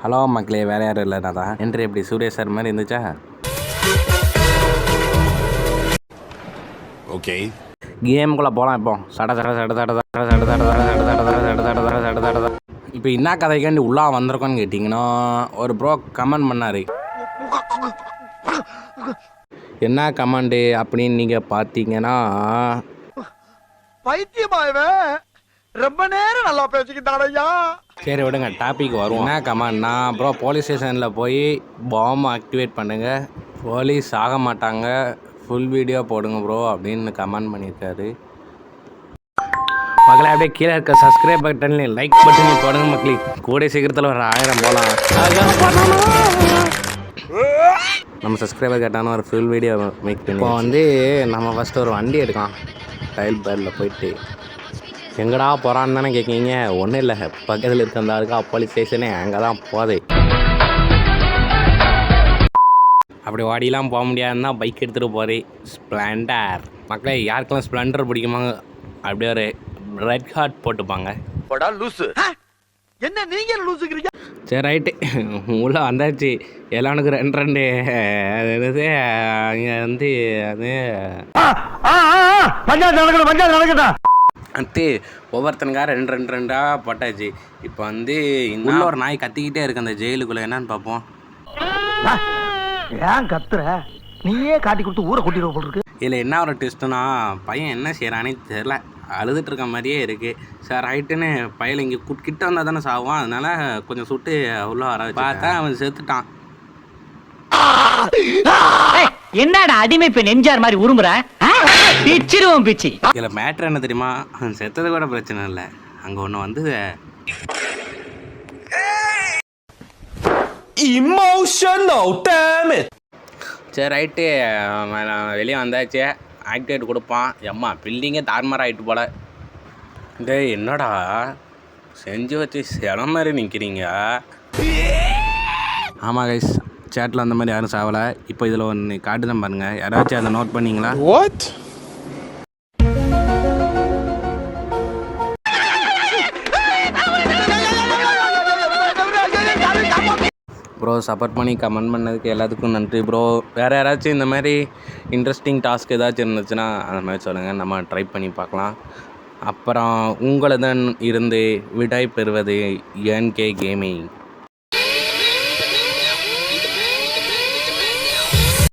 Hello மக்களே, வேற யாரும் இல்லை, நான் தான் என்று எப்படி சூர்யா சார் மாதிரி இருந்துச்சா? ஓகே, கேமுக்குள்ளே போகலாம். இப்போ சட சட சட சட சட சட சட சட சட சட சட சட சட சட சட சட. இப்போ என்ன கதைக்காண்டி உள்ளா வந்திருக்கோன்னு கேட்டிங்கன்னா, ஒரு ப்ரோ கமெண்ட் பண்ணார். என்ன கமெண்டு அப்படின்னு நீங்கள் பார்த்தீங்கன்னா, பைத்தியமாயவன் ரொம்ப நேரம் நல்லா பேசிக்கிட்டாரையா. சரி விடுங்க, டாபிக் வரும். என்ன கமெண்ட்னா, ப்ரோ போலீஸ் ஸ்டேஷனில் போய் பாம்பை ஆக்டிவேட் பண்ணுங்கள், போலீஸ் ஆக மாட்டாங்க, ஃபுல் வீடியோ போடுங்க ப்ரோ அப்படின்னு கமெண்ட் பண்ணியிருக்காரு. மக்களை அப்படியே கீழே இருக்க சப்ஸ்கிரைப் பட்டன்லையும் லைக் பட்டனையும் போடுங்க மக்களே. கூட சீக்கிரத்தில் ஒரு 1000 போகலாம். நம்ம சப்ஸ்கிரைபர் கேட்டாலும் ஒரு ஃபுல் வீடியோ மேக் பண்ணி. இப்போ வந்து நம்ம ஃபஸ்ட்டு ஒரு வண்டி எடுக்கலாம். டைல் பேரில் போயிட்டு எங்கடா போகிறான்னு தானே கேட்குறீங்க. ஒன்றும் இல்லை, பக்கத்தில் இருக்க அந்த இருக்கா போலீஸ் ஸ்டேஷனே, அங்கே தான் போதே. அப்படி வாடிலாம் போக முடியாதுன்னா பைக் எடுத்துகிட்டு போகிறே ஸ்ப்ளெண்டர். மக்களே, யாருக்கெல்லாம் ஸ்ப்ளெண்டர் பிடிக்குமாங்க அப்படியே ஒரு ரெட் ஹார்ட் போட்டுப்பாங்க. என்ன நீங்க லூசுக்கிறீங்க? சரி ரைட்டு, உள்ளே வந்தாச்சு. எல்லானுக்கு 2 அது என்னது அங்கே வந்து அது அது ஒவ்வொருத்தனுக்கா 2 போட்டாச்சு. இப்போ வந்து உள்ள ஒரு நாய் கத்திக்கிட்டே இருக்கு அந்த ஜெயிலுக்குள்ளே. என்னன்னு பார்ப்போம். ஏன் கத்துற? நீயே காட்டி கொடுத்து ஊரை கூட்டிட்டு போட்டுருக்கு. இதில் என்ன ஒரு ட்விஸ்ட்டுனா, பையன் என்ன செய்கிறானே தெரில, அழுதுட்டு இருக்க மாதிரியே இருக்குது. சார் ரைட்டுன்னு பையன் இங்கே கிட்ட வந்தால் தானே சாவான், அதனால கொஞ்சம் சுட்டு உள்ள வர பார்த்தா அவன் செத்துட்டான். என்னடா அடிமை பெண் எம்ஜிஆர் மாதிரி உருமுற பிச்சிருவோம் பிச்சி. இதில் மேட்ரு என்ன தெரியுமா, செத்தது கூட பிரச்சனை இல்லை, அங்கே ஒன்று வந்து emotional damn it. சரி ரைட்டு, வெளியே வந்தாச்சு. ஆக்டிவேட் கொடுப்பான். எம்மா பில்டிங்கே தார்மாராக ஆகிட்டு போல. டேய் என்னடா செஞ்சு வச்சு சில மாதிரி நிற்கிறீங்க. ஆமாம் கைஸ், சேட்டில் அந்த மாதிரி யாரும் சாவலை. இப்போ இதில் ஒன்று காட்டுதான் பாருங்கள், யாராச்சும் அதை நோட் பண்ணிங்களா? What? ப்ரோ சப்போர்ட் பண்ணி கமெண்ட் பண்ணதுக்கு எல்லாத்துக்கும் நன்றி ப்ரோ. வேறு யாராச்சும் இந்த மாதிரி இன்ட்ரெஸ்டிங் டாஸ்க் ஏதாச்சும் இருந்துச்சுன்னா அந்த மாதிரி சொல்லுங்கள், நம்ம ட்ரை பண்ணி பார்க்கலாம். அப்புறம் உங்களுடன் இருந்து விடை பெறுவது NK கேமிங்.